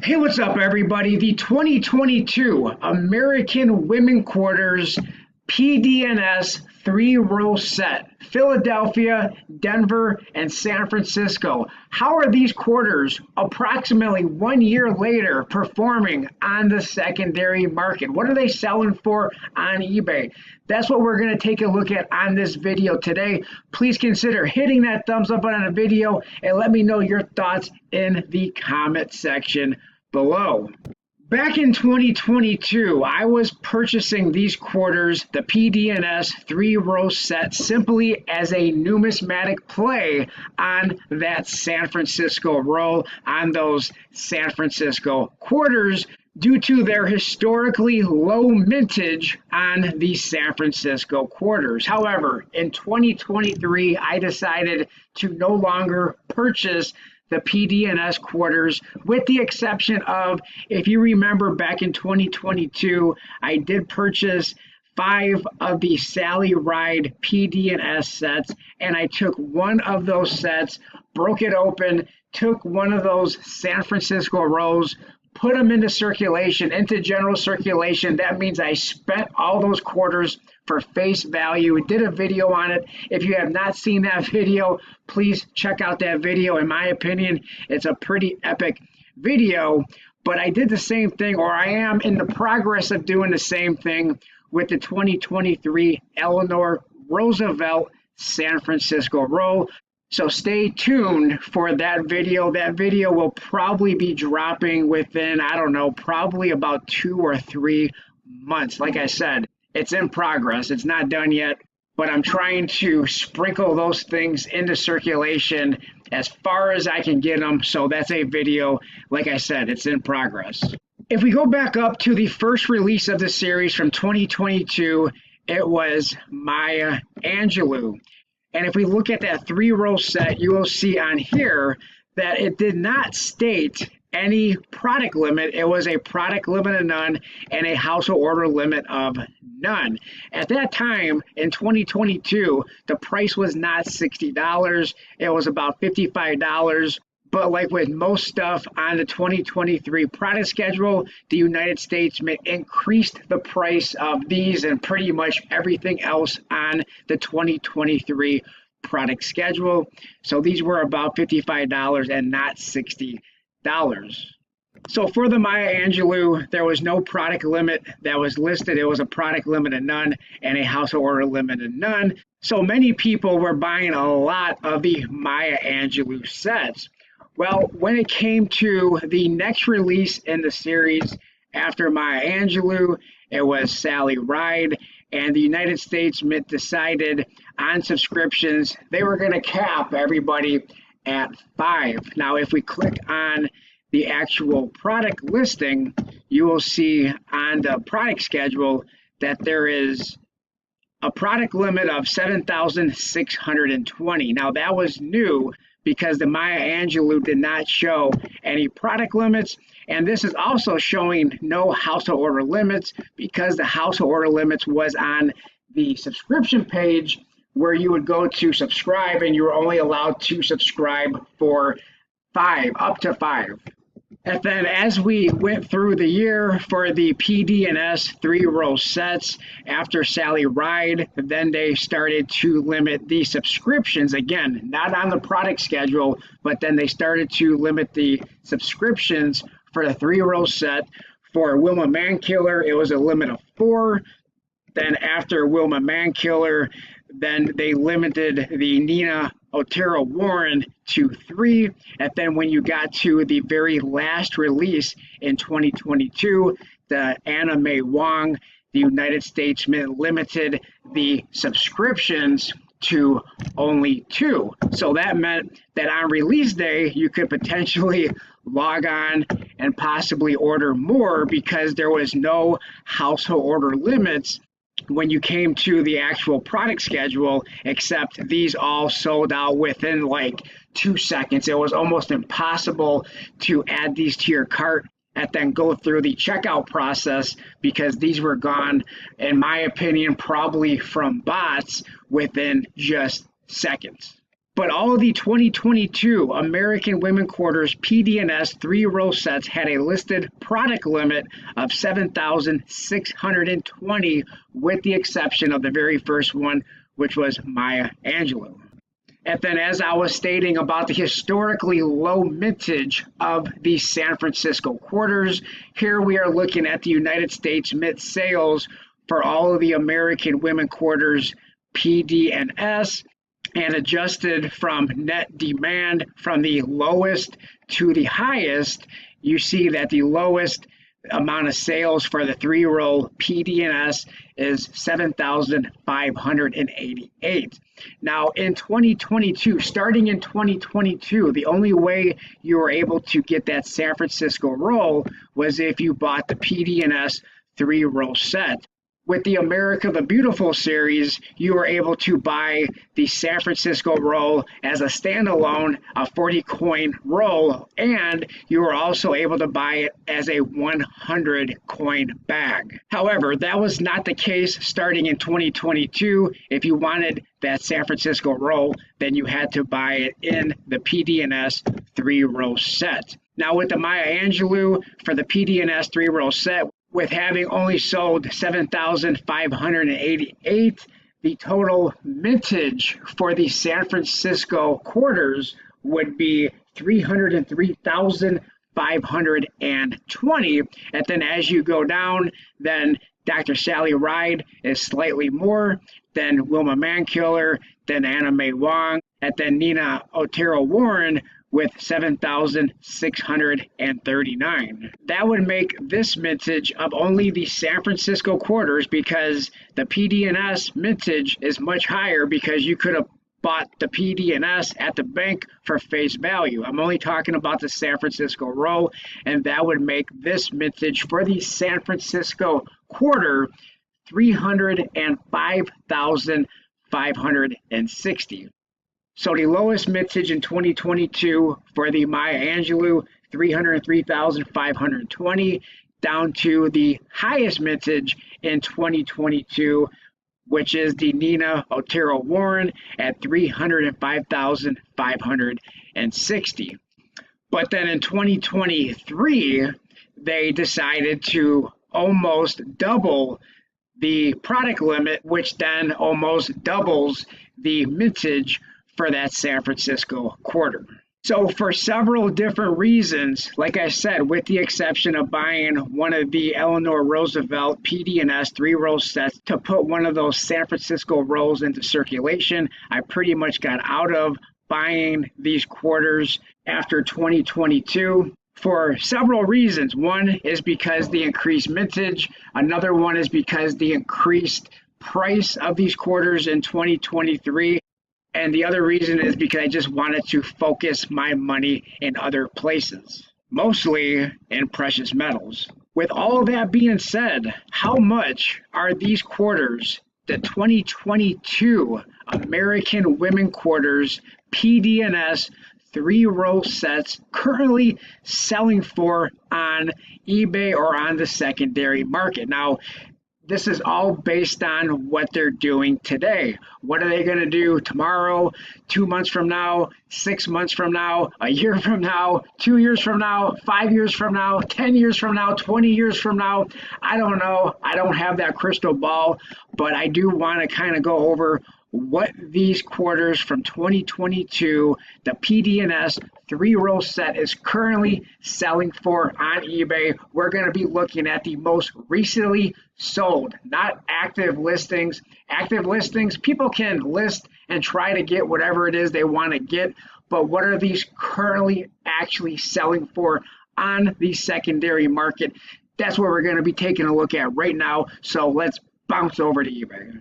Hey, what's up, everybody? The 2022 American Women Quarters PDS three-row set. Philadelphia, Denver, and San Francisco. How are these quarters approximately 1 year later performing on the secondary market? What are they selling for on eBay? That's what we're going to take a look at on this video today. Please consider hitting that thumbs up on the video and let me know your thoughts in the comment section below. Back in 2022, I was purchasing these quarters, the PDS three-row set, simply as a numismatic play on that San Francisco roll, on those San Francisco quarters, due to their historically low mintage on the San Francisco quarters. However, in 2023, I decided to no longer purchase the PDS quarters, with the exception of, if you remember back in 2022, I did purchase 5 of the Sally Ride PDS sets, and I took one of those sets, broke it open, took one of those San Francisco rolls, put them into circulation, into general circulation. That means I spent all those quarters for face value. Did a video on it. If you have not seen that video, please check out that video. In my opinion, it's a pretty epic video. But I did the same thing, or I am in the progress of doing the same thing with the 2023 Eleanor Roosevelt San Francisco roll. So stay tuned for that video. That video will probably be dropping within, I don't know, probably about 2 or 3 months. Like I said, it's in progress. It's not done yet, but I'm trying to sprinkle those things into circulation as far as I can get them. So that's a video. Like I said, it's in progress. If we go back up to the first release of the series from 2022, it was Maya Angelou. And if we look at that three-row set, you will see on here that it did not state any product limit. It was a product limit of none and a household order limit of none. At that time, in 2022, the price was not $60. It was about $55. But like with most stuff on the 2023 product schedule, the United States increased the price of these and pretty much everything else on the 2023 product schedule. So these were about $55 and not $60. So for the Maya Angelou, there was no product limit that was listed. It was a product limit of none and a household order limit of none. So many people were buying a lot of the Maya Angelou sets. Well, when it came to the next release in the series after Maya Angelou, it was Sally Ride, and the United States Mint decided on subscriptions, they were going to cap everybody at 5. Now, if we click on the actual product listing, you will see on the product schedule that there is a product limit of 7,620. Now, that was new, because the Maya Angelou did not show any product limits. And this is also showing no household order limits, because the household order limits was on the subscription page where you would go to subscribe, and you were only allowed to subscribe for 5, up to 5. And then as we went through the year for the PDS three-row sets after Sally Ride, then they started to limit the subscriptions. Again, not on the product schedule, but then they started to limit the subscriptions for the three-row set. For Wilma Mankiller, it was a limit of 4. Then after Wilma Mankiller, then they limited the Nina Otero Warren to 3. And then when you got to the very last release in 2022, the May Wong, the United States Mint limited the subscriptions to only 2. So that meant that on release day, you could potentially log on and possibly order more, because there was no household order limits when you came to the actual product schedule, except these all sold out within like 2 seconds. It was almost impossible to add these to your cart and then go through the checkout process, because these were gone, in my opinion, probably from bots within just seconds. But all of the 2022 American Women Quarters PDNS 3-row sets had a listed product limit of 7,620, with the exception of the very first one, which was Maya Angelou. And then, as I was stating about the historically low mintage of the San Francisco quarters, here we are looking at the United States Mint sales for all of the American Women Quarters PDNS, and adjusted from net demand from the lowest to the highest. You see that the lowest amount of sales for the 3-row PDNS is 7,588. Now in 2022, starting in 2022, the only way you were able to get that San Francisco roll was if you bought the PDNS 3-row set. With the America the Beautiful series, you were able to buy the San Francisco roll as a standalone, a 40-coin roll, and you were also able to buy it as a 100-coin bag. However, that was not the case starting in 2022. If you wanted that San Francisco roll, then you had to buy it in the PDNS 3-row set. Now with the Maya Angelou for the PDNS 3-row set, with having only sold 7,588, the total mintage for the San Francisco quarters would be 303,520. And then as you go down, then Dr. Sally Ride is slightly more, then Wilma Mankiller, then Anna May Wong, and then Nina Otero Warren with 7,639. That would make this mintage of only the San Francisco quarters, because the PDNS mintage is much higher, because you could have bought the PDNS at the bank for face value. I'm only talking about the San Francisco roll, and that would make this mintage for the San Francisco quarter 305,560. So the lowest mintage in 2022 for the Maya Angelou, 303,520, down to the highest mintage in 2022, which is the Nina Otero Warren at 305,560. But then in 2023, they decided to almost double the product limit, which then almost doubles the mintage for that San Francisco quarter. So for several different reasons, like I said, with the exception of buying one of the Eleanor Roosevelt PDNS 3-row sets to put one of those San Francisco rolls into circulation, I pretty much got out of buying these quarters after 2022 for several reasons. One is because the increased mintage. Another one is because the increased price of these quarters in 2023. And the other reason is because I just wanted to focus my money in other places, mostly in precious metals. With all that being said, how much are these quarters, the 2022 American Women Quarters PDNS 3-row sets, currently selling for on eBay or on the secondary market? Now, this is all based on what they're doing today. What are they going to do tomorrow, 2 months from now, 6 months from now, a year from now, 2 years from now, 5 years from now, 10 years from now, 20 years from now? I don't know. I don't have that crystal ball, but I do want to kind of go over what these quarters from 2022, the PDNS 3-row set, is currently selling for on eBay. We're going to be looking at the most recently sold, not active listings. Active listings, people can list and try to get whatever it is they want to get, but what are these currently actually selling for on the secondary market? That's what we're going to be taking a look at right now. So let's bounce over to eBay.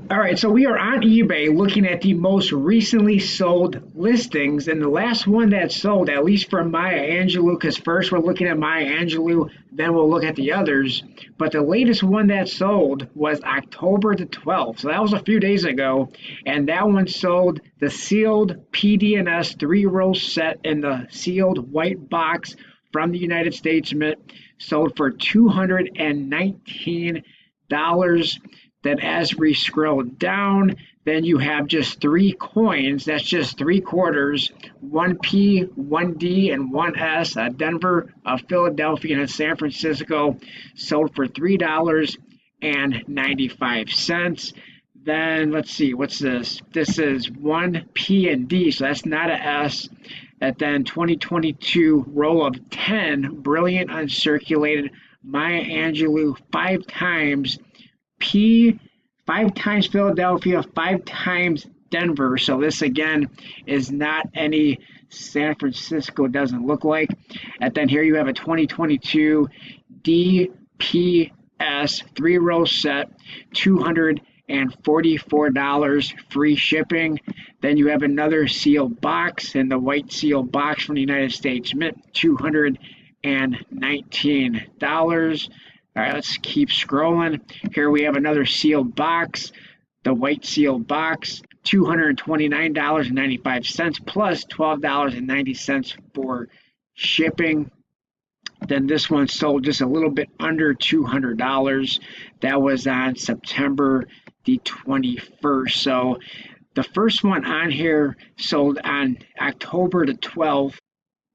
All right, so we are on eBay looking at the most recently sold listings, and the last one that sold, at least for Maya Angelou, because first we're looking at Maya Angelou, then we'll look at the others, but the latest one that sold was October the 12th, so that was a few days ago, and that one sold the sealed PDNS 3-row set in the sealed white box from the United States Mint, sold for $219. Then as we scroll down, Then you have just 3 coins. That's just 3 quarters, one P, one D, and one S. Denver, Philadelphia, and San Francisco sold for $3.95. Then let's see, what's this? This is one P and D, so that's not a S. And then 2022 roll of 10 brilliant uncirculated Maya Angelou 5 times P, 5 times Philadelphia, 5 times Denver. So this again is not any San Francisco, doesn't look like. And then here you have a 2022 DPS 3-row set, $244 free shipping. Then you have another sealed box, and the white sealed box from the United States Mint, $219. All right, let's keep scrolling. Here we have another sealed box, the white sealed box, $229.95 plus $12.90 for shipping. Then this one sold just a little bit under $200. That was on September the 21st. So the first one on here sold on October the 12th.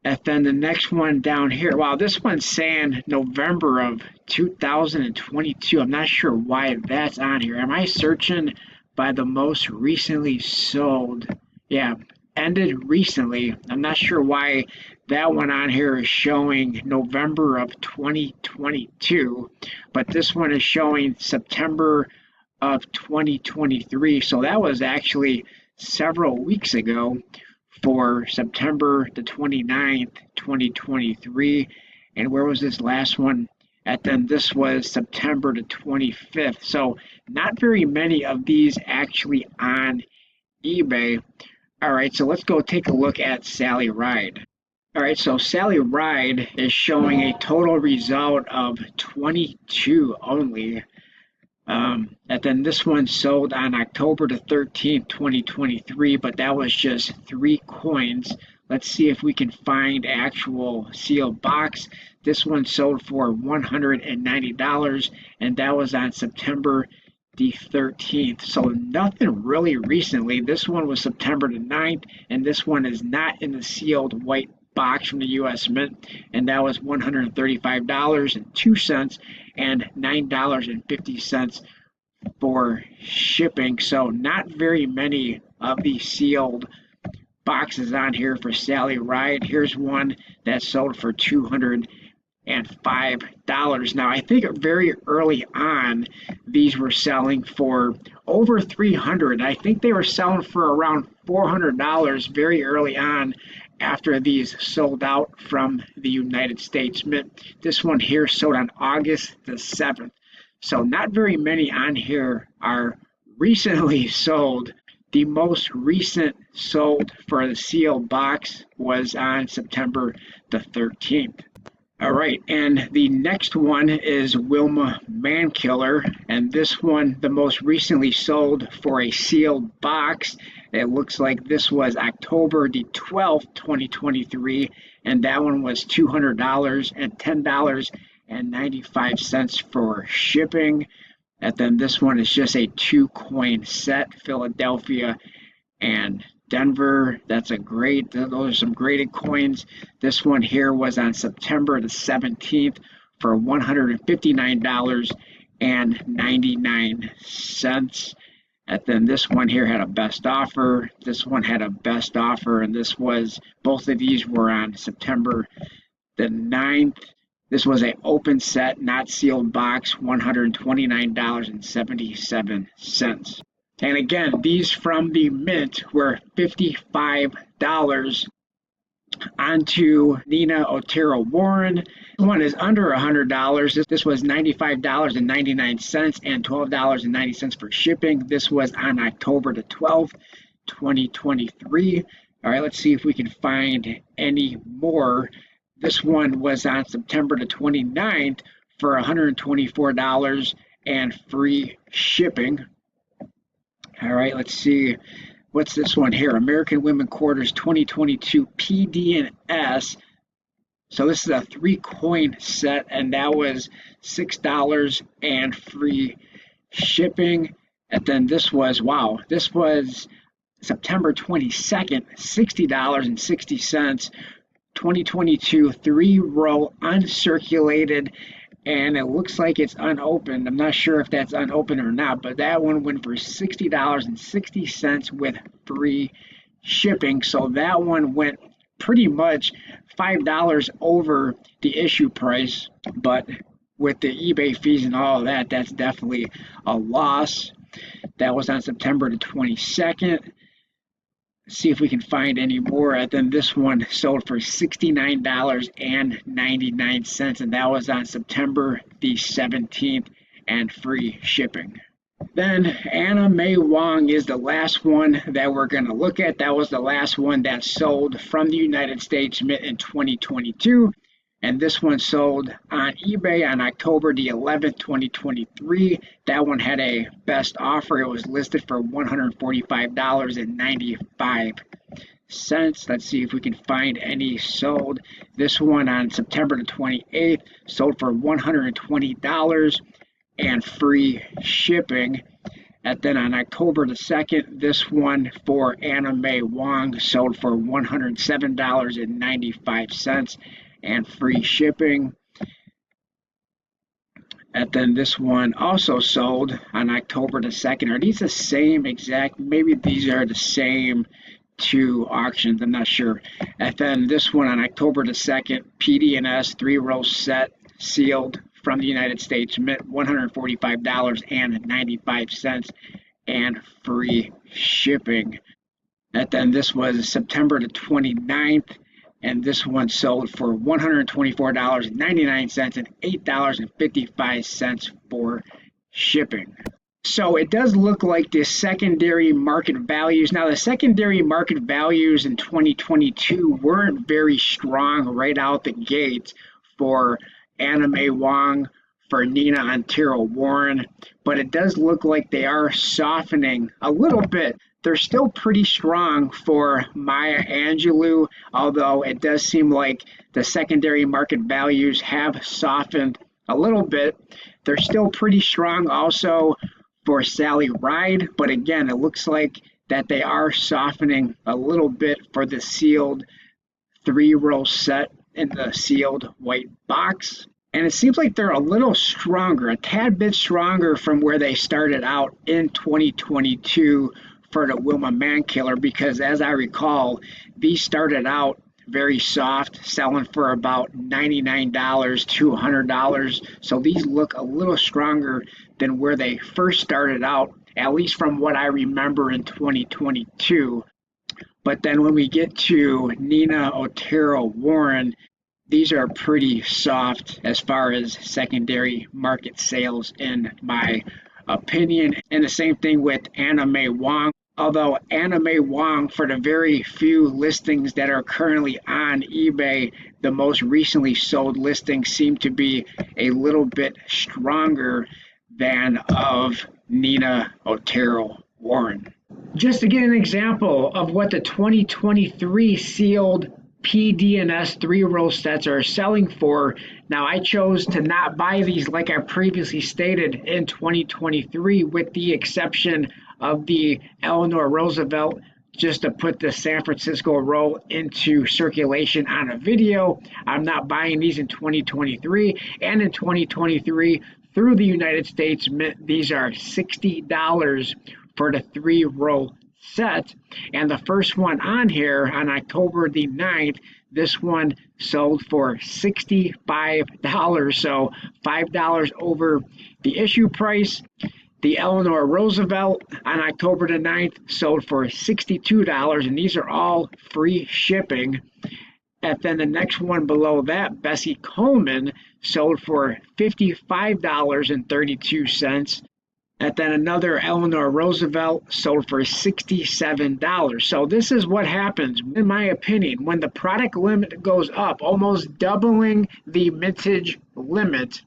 And then the next one down here, wow, this one's saying November of 2022. I'm not sure why that's on here. Am I searching by the most recently sold? Yeah, ended recently. I'm not sure why that one on here is showing November of 2022, but this one is showing September of 2023. So that was actually several weeks ago, for September the 29th, 2023. And where was this last one? And then this was September the 25th. So not very many of these actually on eBay. All right, so let's go take a look at Sally Ride. All right, so Sally Ride is showing a total result of 22 only. And then this one sold on October the 13th, 2023, but that was just 3 coins. Let's see if we can find actual sealed box. This one sold for $190, and that was on September the 13th. So nothing really recently. This one was September the 9th, and this one is not in the sealed white box from the U.S. Mint, and that was $135.02 and $9.50 for shipping. So not very many of the sealed boxes on here for Sally Ride. Here's one that sold for $205. Now I think very early on these were selling for over $300. I think they were selling for around $400 very early on, after these sold out from the United States Mint. This one here sold on August the 7th. So not very many on here are recently sold. The most recent sold for the sealed box was on September the 13th. All right, and the next one is Wilma Mankiller, and this one, the most recently sold for a sealed box. It looks like this was October the 12th, 2023, and that one was $200 and $10.95 for shipping. And then this one is just a 2-coin set, Philadelphia and Denver. Those are some graded coins. This one here was on September the 17th for $159.99. And then this one here had a best offer. This one had a best offer, and both of these were on September the 9th. This was an open set, not sealed box, $129.77. And again, these from the Mint were $55 onto Nina Otero Warren. This one is under $100. This was $95.99 and $12.90 for shipping. This was on October the 12th, 2023. All right, let's see if we can find any more. This one was on September the 29th for $124 and free shipping. All right, let's see. What's this one here? American Women Quarters 2022 PDS. So this is a 3-coin set, and that was $6 and free shipping. And then this was, wow, this was September 22nd, $60.60. 2022 3-row uncirculated, and it looks like it's unopened. I'm not sure if that's unopened or not, but that one went for $60.60 with free shipping. So that one went pretty much $5 over the issue price, but with the eBay fees and all of that, that's definitely a loss. That was on September the 22nd. See if we can find any more. And then this one sold for $69.99, and that was on September the 17th, and free shipping. Then May Wong is the last one that we're going to look at. That was the last one that sold from the United States Mint in 2022. And this one sold on eBay on October the 11th, 2023. That one had a best offer. It was listed for $145.95. Let's see if we can find any sold. This one on September the 28th sold for $120 and free shipping. And then on October the 2nd, this one for May Wong sold for $107.95 and free shipping. And then this one also sold on October the 2nd. Are these the same exact? Maybe these are the same two auctions. I'm not sure. And then this one on October the 2nd, PDS 3-row set sealed from the United States Mint, $145.95 and free shipping. And then this was September the 29th, and this one sold for $124.99 and $8.55 for shipping. So it does look like the secondary market values. Now, the secondary market values in 2022 weren't very strong right out the gate for May Wong, for Nina Otero Warren, but it does look like they are softening a little bit. They're still pretty strong for Maya Angelou, although it does seem like the secondary market values have softened a little bit. They're still pretty strong also for Sally Ride, but again, it looks like that they are softening a little bit for the sealed 3-row set in the sealed white box. And it seems like they're a little stronger, a tad bit stronger from where they started out in 2022 for the Wilma Mankiller, because as I recall, these started out very soft, selling for about $99 to $100. So these look a little stronger than where they first started out, at least from what I remember in 2022. But then when we get to Nina Otero Warren, these are pretty soft as far as secondary market sales, in my opinion. And the same thing with May Wong. Although May Wong, for the very few listings that are currently on eBay, the most recently sold listings seem to be a little bit stronger than of Nina Otero Warren. Just to get an example of what the 2023 sealed PDS 3-row sets are selling for. Now, I chose to not buy these like I previously stated in 2023, with the exception of the Eleanor Roosevelt, just to put the San Francisco roll into circulation on a video. I'm not buying these in 2023. And in 2023, through the United States Mint, these are $60 for the 3-row set. And the first one on here on October the 9th, this one sold for $65, so $5 over the issue price. The Eleanor Roosevelt on October the 9th sold for $62, and these are all free shipping. And then the next one below that, Bessie Coleman, sold for $55.32. And then another Eleanor Roosevelt sold for $67. So this is what happens, in my opinion, when the product limit goes up, almost doubling the mintage limit.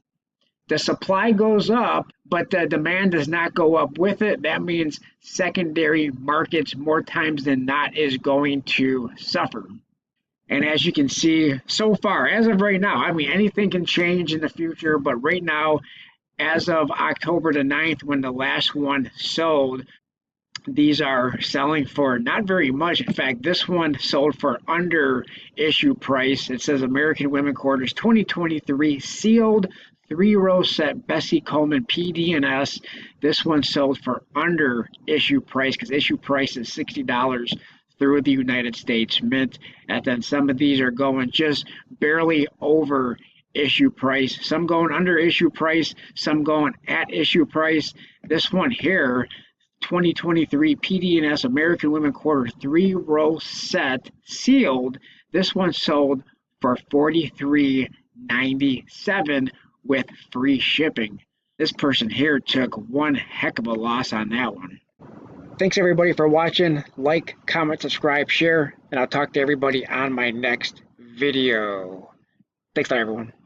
The supply goes up, but the demand does not go up with it. That means secondary markets, more times than not, is going to suffer. And as you can see, so far, as of right now, I mean, anything can change in the future, but right now, as of October the 9th, when the last one sold, these are selling for not very much. In fact, this one sold for under issue price. It says American Women Quarters 2023 sealed 3-row set Bessie Coleman PDNS. This one sold for under issue price because issue price is $60 through the United States Mint. And then some of these are going just barely over issue price. Some going under issue price, some going at issue price. This one here, 2023 PDNS American Women Quarter 3-row set sealed. This one sold for $43.97 with free shipping. This person here took one heck of a loss on that one. Thanks everybody for watching. Like, comment, subscribe, share, and I'll talk to everybody on my next video. Thanks a lot, everyone.